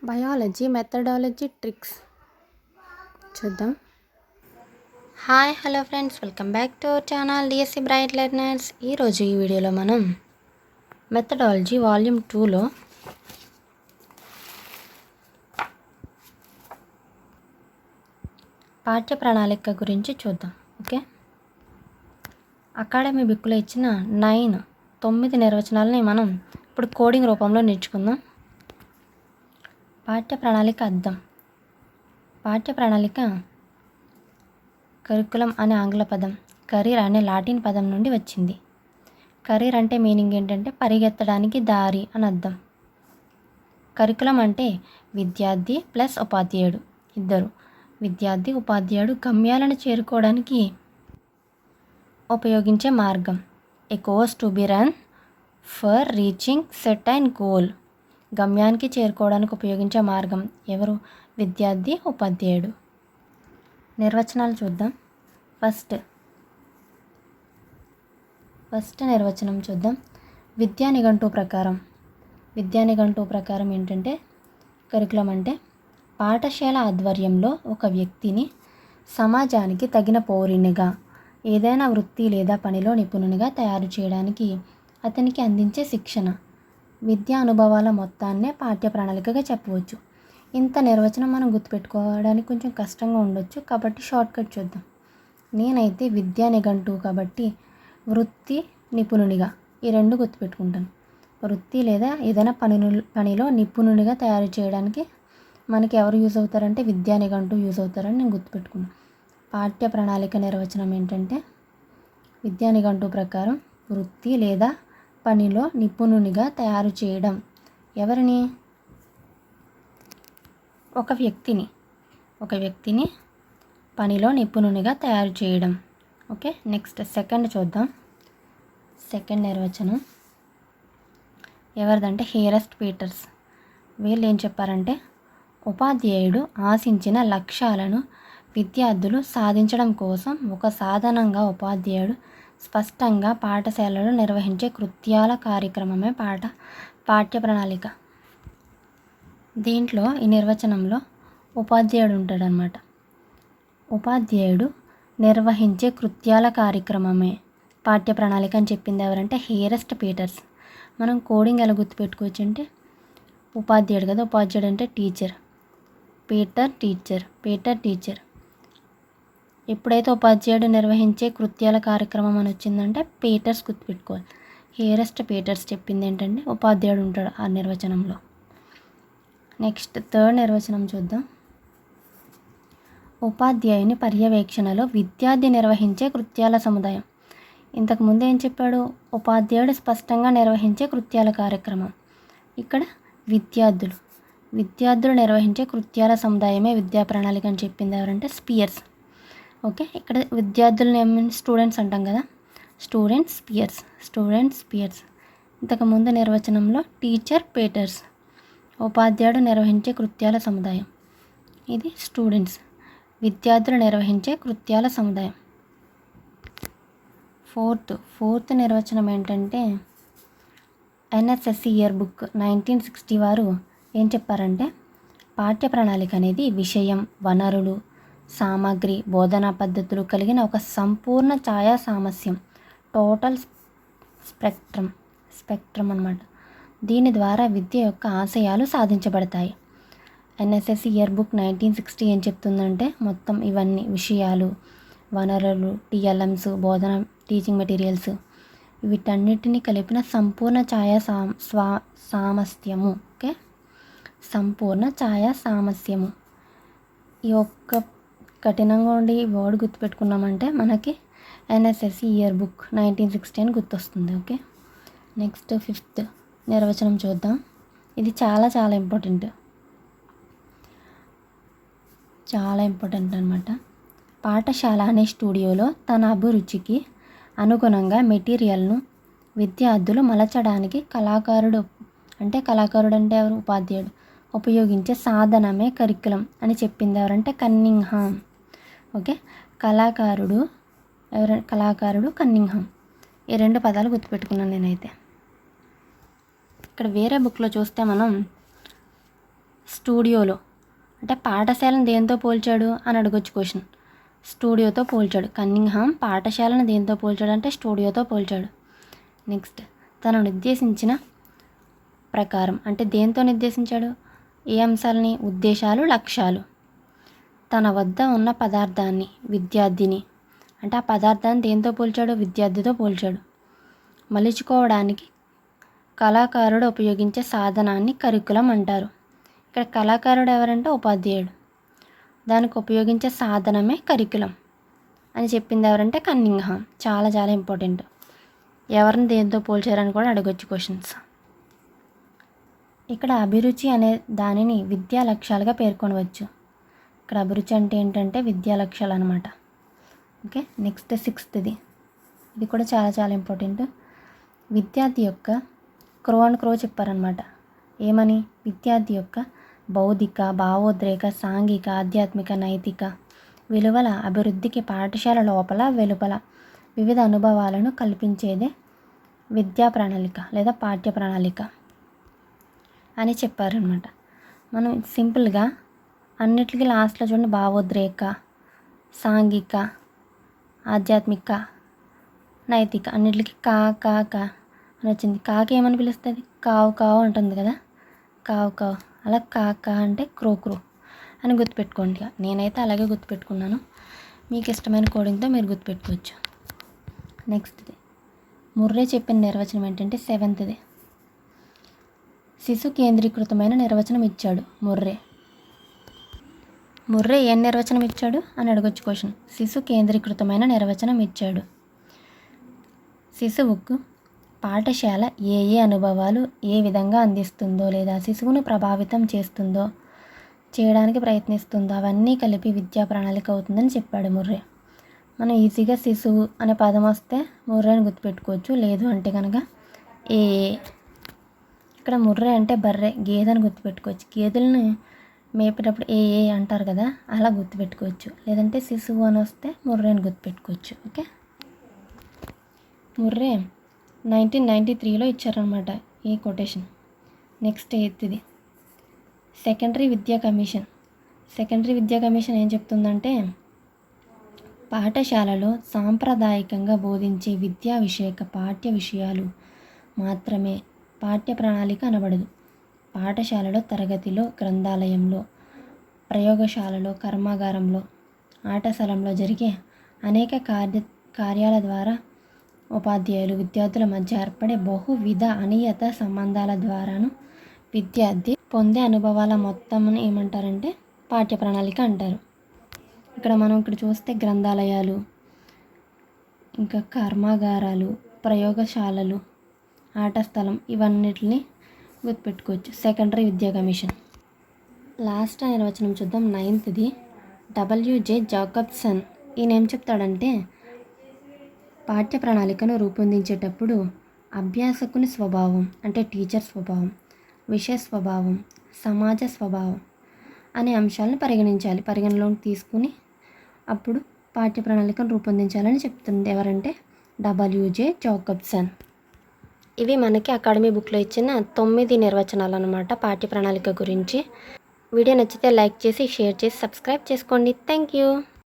Biology methodology tricks చూద్దాం. Hi hello friends, welcome back to our channel DSC bright learners. ఈరోజు ఈ వీడియోలో మనం మెథడాలజీ వాల్యూమ్ 2లో పాఠ్య ప్రణాళిక గురించి చూద్దాం. ఓకే, అకాడమీ బుక్లో ఇచ్చిన 9 నిర్వచనాలని మనం ఇప్పుడు కోడింగ్ రూపంలో నేర్చుకుందాం. పాఠ్య ప్రణాళిక అర్థం. పాఠ్య ప్రణాళిక కరికులం అనే ఆంగ్ల పదం, కరీర్ అనే లాటిన్ పదం నుండి వచ్చింది. కరీర్ అంటే మీనింగ్ ఏంటంటే పరిగెత్తడానికి దారి అని అర్థం. కరికులం అంటే విద్యార్థి ప్లస్ ఉపాధ్యాయుడు, ఇద్దరు విద్యార్థి ఉపాధ్యాయుడు గమ్యాలను చేరుకోవడానికి ఉపయోగించే మార్గం. A course to be run for reaching certain goal. గమ్యానికి చేరుకోవడానికి ఉపయోగించే మార్గం ఎవరు? విద్యార్థి ఉపాధ్యాయుడు. నిర్వచనాలు చూద్దాం. ఫస్ట్ నిర్వచనం చూద్దాం. విద్యా నిఘంటువు ప్రకారం ఏంటంటే కరికులం అంటే పాఠశాల ఆధ్వర్యంలో ఒక వ్యక్తిని సమాజానికి తగిన పౌరునిగా, ఏదైనా వృత్తి లేదా పనిలో నిపుణునిగా తయారు చేయడానికి అతనికి అందించే శిక్షణ. విద్యా అనుభవాల మొత్తాన్నే పాఠ్య ప్రణాళికగా చెప్పవచ్చు. ఇంత నిర్వచనం మనం గుర్తుపెట్టుకోవడానికి కొంచెం కష్టంగా ఉండొచ్చు, కాబట్టి షార్ట్కట్ చూద్దాం. నేనైతే విద్యా నిఘంటువు కాబట్టి వృత్తి, నిపుణునిగా ఈ రెండు గుర్తుపెట్టుకుంటాను. వృత్తి లేదా ఏదైనా పనిలో నిపుణునిగా తయారు చేయడానికి మనకి ఎవరు యూజ్ అవుతారంటే విద్యా నిఘంటువు యూజ్ అవుతారని నేను గుర్తుపెట్టుకున్నాను. పాఠ్య ప్రణాళిక నిర్వచనం ఏంటంటే విద్యా నిఘంటువు ప్రకారం వృత్తి లేదా పనిలో నిపుణునిగా తయారు చేయడం. ఎవరిని? ఒక వ్యక్తిని పనిలో నిపుణునిగా తయారు చేయడం. ఓకే, నెక్స్ట్ సెకండ్ చూద్దాం. సెకండ్ నిర్వచనం ఎవరిదంటే హియరెస్ట్ పీటర్స్. వీళ్ళు ఏం చెప్పారంటే ఉపాధ్యాయుడు ఆశించిన లక్ష్యాలను విద్యార్థులు సాధించడం కోసం ఒక సాధనంగా ఉపాధ్యాయుడు స్పష్టంగా పాఠశాలలో నిర్వహించే కృత్యాల కార్యక్రమమే పాఠ్య ప్రణాళిక. దీంట్లో ఈ నిర్వచనంలో ఉపాధ్యాయుడు ఉంటాడనమాట. ఉపాధ్యాయుడు నిర్వహించే కృత్యాల కార్యక్రమమే పాఠ్య ప్రణాళిక అని చెప్పింది ఎవరంటే హియరెస్ట్ పీటర్స్. మనం కోడింగ్ ఎలా గుర్తుపెట్టుకోవచ్చు అంటే ఉపాధ్యాయుడు కదా, ఉపాధ్యాయుడు అంటే టీచర్, పీటర్ టీచర్. ఎప్పుడైతే ఉపాధ్యాయుడు నిర్వహించే కృత్యాల కార్యక్రమం అని వచ్చిందంటే పీటర్స్ గుర్తుపెట్టుకోవాలి. హియరెస్ట్ పీటర్స్ చెప్పింది ఏంటంటే ఉపాధ్యాయుడు ఉంటాడు ఆ నిర్వచనంలో. నెక్స్ట్ థర్డ్ నిర్వచనం చూద్దాం. ఉపాధ్యాయుని పర్యవేక్షణలో విద్యార్థి నిర్వహించే కృత్యాల సముదాయం. ఇంతకుముందు ఏం చెప్పాడు? ఉపాధ్యాయుడు స్పష్టంగా నిర్వహించే కృత్యాల కార్యక్రమం. ఇక్కడ విద్యార్థులు నిర్వహించే కృత్యాల సముదాయమే విద్యా ప్రణాళిక అని చెప్పింది ఎవరంటే స్పియర్స్. ఓకే, ఇక్కడ విద్యార్థులను స్టూడెంట్స్ అంటాం కదా, స్టూడెంట్స్ పియర్స్. ఇంతకుముందు నిర్వచనంలో టీచర్ పీటర్స్. ఉపాధ్యాయుడు నిర్వహించే కృత్యాల సముదాయం, ఇది స్టూడెంట్స్. విద్యార్థులు నిర్వహించే కృత్యాల సముదాయం. ఫోర్త్ నిర్వచనం ఏంటంటే ఎన్ఎస్ఎస్సి ఇయర్ బుక్ 1960 వారు ఏం చెప్పారంటే పాఠ్య ప్రణాళిక అనేది విషయం, వనరులు, సామగ్రి, బోధనా పద్ధతులు కలిగిన ఒక సంపూర్ణ ఛాయా సామస్యం, టోటల్ స్పెక్ట్రమ్ అన్నమాట. దీని ద్వారా విద్య యొక్క ఆశయాలు సాధించబడతాయి. ఎన్ఎస్ఎస్సి ఇయర్ బుక్ 1960 ఏం చెప్తుందంటే మొత్తం ఇవన్నీ విషయాలు, వనరులు, టీఎల్ఎమ్స్, బోధన టీచింగ్ మెటీరియల్స్, వీటన్నిటిని కలిపిన సంపూర్ణ ఛాయా సామస్యము. ఓకే, సంపూర్ణ ఛాయా సామస్యము. ఈ ఒక్క కఠినంగా ఉండి వర్డ్ గుర్తుపెట్టుకున్నామంటే మనకి ఎన్ఎస్ఎస్సి ఇయర్ బుక్ 1960 అని గుర్తొస్తుంది. ఓకే, నెక్స్ట్ ఫిఫ్త్ నిర్వచనం చూద్దాం. ఇది చాలా ఇంపార్టెంట్ అనమాట. పాఠశాల అనే స్టూడియోలో తన అభిరుచికి అనుగుణంగా మెటీరియల్ను విద్యార్థులు మలచడానికి కళాకారుడు అంటే ఎవరు? ఉపాధ్యాయుడు ఉపయోగించే సాధనమే కరికులం అని చెప్పింది ఎవరంటే కన్నింగ్హామ్. ఓకే, కళాకారుడు కన్నింగ్హామ్. ఈ రెండు పదాలు గుర్తుపెట్టుకున్నాను నేనైతే. ఇక్కడ వేరే బుక్లో చూస్తే మనం స్టూడియోలో, అంటే పాఠశాలను దేంతో పోల్చాడు అని అడగొచ్చు క్వశ్చన్. స్టూడియోతో పోల్చాడు. కన్నింగ్హామ్ పాఠశాలను దేంతో పోల్చాడు అంటే స్టూడియోతో పోల్చాడు. నెక్స్ట్, తను నిర్దేశించిన ప్రకారం అంటే దేంతో నిర్దేశించాడు? ఏ అంశాలని? ఉద్దేశాలు, లక్ష్యాలు. తన వద్ద ఉన్న పదార్థాన్ని, విద్యార్థిని అంటే ఆ పదార్థాన్ని దేంతో పోల్చాడు? విద్యార్థితో పోల్చాడు. మలుచుకోవడానికి కళాకారుడు ఉపయోగించే సాధనాన్ని కరికులం అంటారు. ఇక్కడ కళాకారుడు ఎవరంటే ఉపాధ్యాయుడు. దానికి ఉపయోగించే సాధనమే కరికులం అని చెప్పింది ఎవరంటే కన్నింగ్హామ్. చాలా చాలా ఇంపార్టెంట్. ఎవరిని దేంతో పోల్చారని కూడా అడగొచ్చు క్వశ్చన్స్. ఇక్కడ అభిరుచి అనే దానిని విద్యా లక్ష్యాలుగా పేర్కొనవచ్చు. ఇక్కడ అభిరుచి అంటే ఏంటంటే విద్యా లక్ష్యాలు అనమాట. ఓకే, నెక్స్ట్ 6th ఇది కూడా చాలా చాలా ఇంపార్టెంట్. విద్యార్థి యొక్క క్రో చెప్పారనమాట. ఏమని? విద్యార్థి యొక్క బౌద్ధిక, భావోద్రేక, సాంఘిక, ఆధ్యాత్మిక, నైతిక విలువల అభివృద్ధికి పాఠశాల లోపల వెలుపల వివిధ అనుభవాలను కల్పించేదే విద్యా ప్రణాళిక లేదా పాఠ్య ప్రణాళిక అని చెప్పారనమాట. మనం సింపుల్గా అన్నిటికీ లాస్ట్లో చూడండి, భావోద్రేక, సాంఘిక, ఆధ్యాత్మిక, నైతిక అన్నిటికీ కా కా కా అని వచ్చింది. కాకి ఏమని పిలుస్తుంది? కావు కావు అంటుంది కదా, కావు కావు. అలా కా కా అంటే క్రో అని గుర్తుపెట్టుకోండి. నేనైతే అలాగే గుర్తుపెట్టుకున్నాను. మీకు ఇష్టమైన కోడింగ్తో మీరు గుర్తుపెట్టుకోవచ్చు. నెక్స్ట్ది ముర్రే చెప్పిన నిర్వచనం ఏంటంటే 7th శిశు కేంద్రీకృతమైన నిర్వచనం ఇచ్చాడు ముర్రే ఏం నిర్వచనం ఇచ్చాడు అని అడగొచ్చు క్వశ్చన్. శిశు కేంద్రీకృతమైన నిర్వచనం ఇచ్చాడు. శిశువుకు పాఠశాల ఏ ఏ అనుభవాలు ఏ విధంగా అందిస్తుందో లేదా శిశువును ప్రభావితం చేస్తుందో, చేయడానికి ప్రయత్నిస్తుందో అవన్నీ కలిపి విద్యా ప్రణాళిక అవుతుందని చెప్పాడు ముర్రే. మనం ఈజీగా శిశువు అనే పదం వస్తే ముర్రేని గుర్తుపెట్టుకోవచ్చు. లేదు అంటే కనుక ఏ. ఇక్కడ ముర్రే అంటే బర్రె, గేదెని గుర్తుపెట్టుకోవచ్చు. గేదెలను మేపేటప్పుడు ఏ అంటారు కదా, అలా గుర్తుపెట్టుకోవచ్చు. లేదంటే శిశువు అని వస్తే ముర్రేని గుర్తుపెట్టుకోవచ్చు. ఓకే, ముర్రే 1993లో ఇచ్చారనమాట ఈ కొటేషన్. నెక్స్ట్ 8th సెకండరీ విద్యా కమిషన్ ఏం చెప్తుందంటే పాఠశాలలో సాంప్రదాయకంగా బోధించే విద్యా విషయక పాఠ్య విషయాలు మాత్రమే పాఠ్య ప్రణాళిక అనబడదు. పాఠశాలలో, తరగతిలో, గ్రంథాలయంలో, ప్రయోగశాలలో, కర్మాగారంలో, ఆట స్థలంలో జరిగే అనేక కార్యాల ద్వారా ఉపాధ్యాయులు విద్యార్థుల మధ్య ఏర్పడే బహువిధ అనియత సంబంధాల ద్వారాను విద్యార్థి పొందే అనుభవాల మొత్తం ఏమంటారంటే పాఠ్య ప్రణాళిక అంటారు. ఇక్కడ చూస్తే గ్రంథాలయాలు, ఇంకా కర్మాగారాలు, ప్రయోగశాలలు, ఆట స్థలం ఇవన్నిటిని గుర్తుపెట్టుకోవచ్చు. సెకండరీ విద్యా కమిషన్. లాస్ట్ నిర్వచనం చూద్దాం. 9th W.J. జాకబ్సన్. ఈయన ఏం చెప్తాడంటే పాఠ్య ప్రణాళికను రూపొందించేటప్పుడు అభ్యాసకుని స్వభావం అంటే టీచర్ స్వభావం, విషయ స్వభావం, సమాజ స్వభావం అనే అంశాలను పరిగణలోకి తీసుకుని అప్పుడు పాఠ్య ప్రణాళికను రూపొందించాలని చెప్తుంది. ఎవరంటే W.J. జాకబ్సన్. ఇవి మనకి అకాడమీ బుక్లో ఇచ్చిన 9 నిర్వచనాలు అన్నమాట పాఠ్య ప్రణాళిక గురించి. వీడియో నచ్చితే లైక్ చేసి, షేర్ చేసి, సబ్స్క్రైబ్ చేసుకోండి. Thank you.